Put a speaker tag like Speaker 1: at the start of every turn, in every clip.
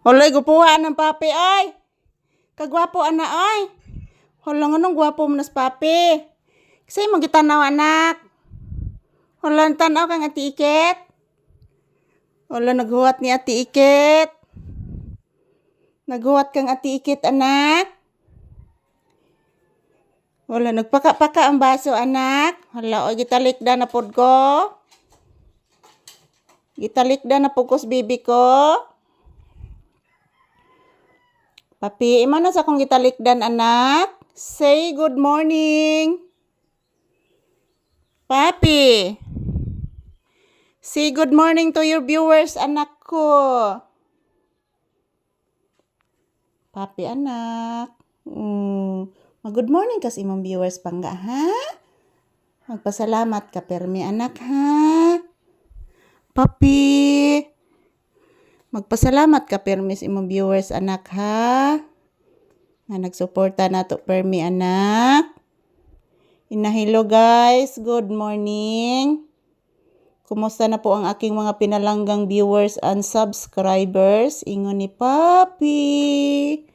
Speaker 1: Oloy, gupuha ng papi, ay. Kagwapo, ana, ay. Hala, nga nung gwapo mo nas papi. Kasi mo gitanaw, anak. Hala, tanaw kang ati Iket. Hala, naghuwat ni ati Iket. Naghuwat kang ati Iket, anak. Hala, nagpaka-paka ang baso, anak. Hala, o, gitalikda na pod ko. Gitalikda na po ko sa bibi ko. Papi, imano sa akong gitalikdan, anak? Say good morning. Papi. Say good morning to your viewers, anak ko. Papi, anak. Mag-good morning kas imong viewers pangga, ha? Magpasalamat ka, permi, anak, ha? Papi. Magpasalamat ka, permi, sa imong viewers, anak, ha? Na nagsuporta na to, permi, anak. Hello guys, good morning. Kumusta na po ang aking mga pinalanggang viewers and subscribers? Ingon ni Papi.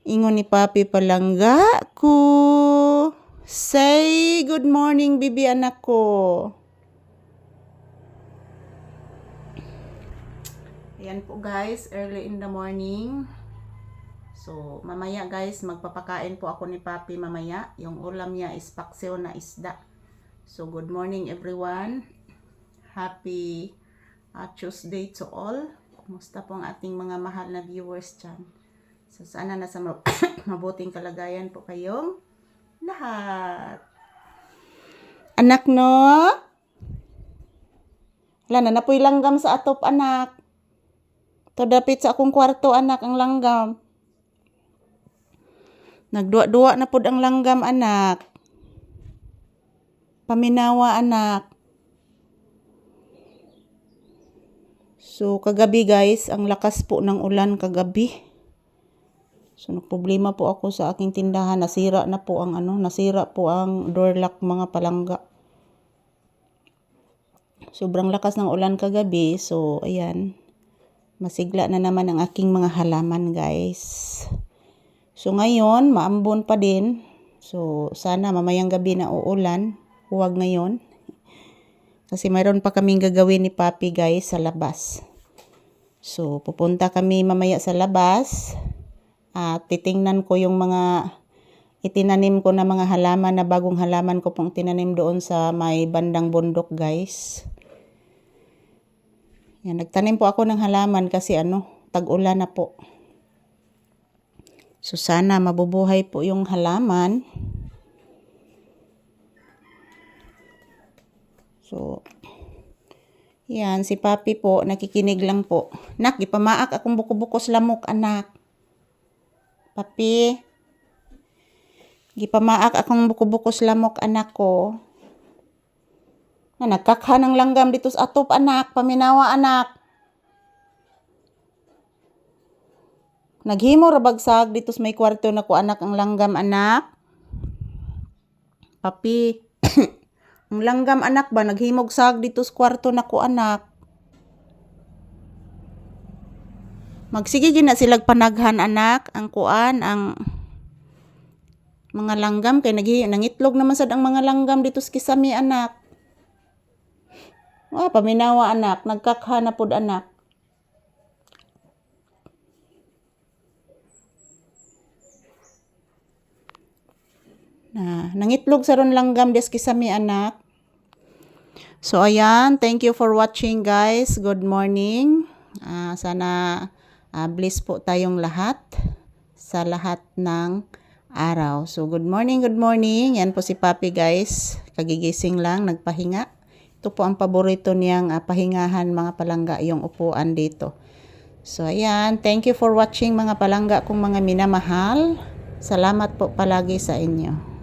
Speaker 1: Ingon ni Papi palangga ko. Say good morning, bibi, anak ko. Ayan po guys, early in the morning. So, mamaya guys, magpapakain po ako ni Papi mamaya. Yung ulam niya is paksiw na isda. So, good morning everyone. Happy Tuesday to all. Kumusta po ang ating mga mahal na viewers dyan? So, sana nasa mabuting kalagayan po kayong lahat. Anak, no? Wala na, napoy langgam sa atop, anak. To dapit sa akong kwarto, anak, ang langgam. Nagduwa-duwa na pod ang langgam, anak. Paminawa, anak. So, kagabi guys, ang lakas po ng ulan kagabi. So, nagproblema po ako sa aking tindahan. Nasira po ang door lock, mga palangga. Sobrang lakas ng ulan kagabi. So, ayan. Masigla na naman ang aking mga halaman, guys. So, ngayon, maambon pa din. So, sana mamayang gabi na uulan. Huwag ngayon. Kasi mayroon pa kaming gagawin ni Papi, guys, sa labas. So, pupunta kami mamaya sa labas. At titingnan ko yung mga itinanim ko na mga halaman na bagong halaman ko pong tinanim doon sa may bandang bundok, guys. Yan, nagtanim po ako ng halaman kasi tag-ulan na po. So, sana mabubuhay po yung halaman. So, yan, si Papi po, nakikinig lang po. Nak, ipamaak akong buko-bukos lamok, anak. Papi, gipamaak akong buko-bukos lamok, anak ko. Na nagkakha ng langgam dito sa atop, anak. Paminawa, anak. Naghimo ra bagsag dito sa may kwarto na ko, anak, ang langgam, anak. Papi, ang langgam, anak ba? Naghimog sag dito sa kwarto na ko, anak. Magsige gina silag panaghan, anak. Ang kuan, ang mga langgam. Kay nangitlog naman sad ang mga langgam dito sa kisami, anak. Paminawa, anak. Nagkakha na pod, anak. Nangitlog sa ron langgam des kisami, anak. So, ayan. Thank you for watching, guys. Good morning. Sana bless po tayong lahat sa lahat ng araw. So, good morning, good morning. Yan po si Papi, guys. Kagigising lang, nagpahinga. Ito po ang paborito niyang pahingahan, mga palangga, yung upuan dito. So, ayan. Thank you for watching, mga palangga kong mga minamahal. Salamat po palagi sa inyo.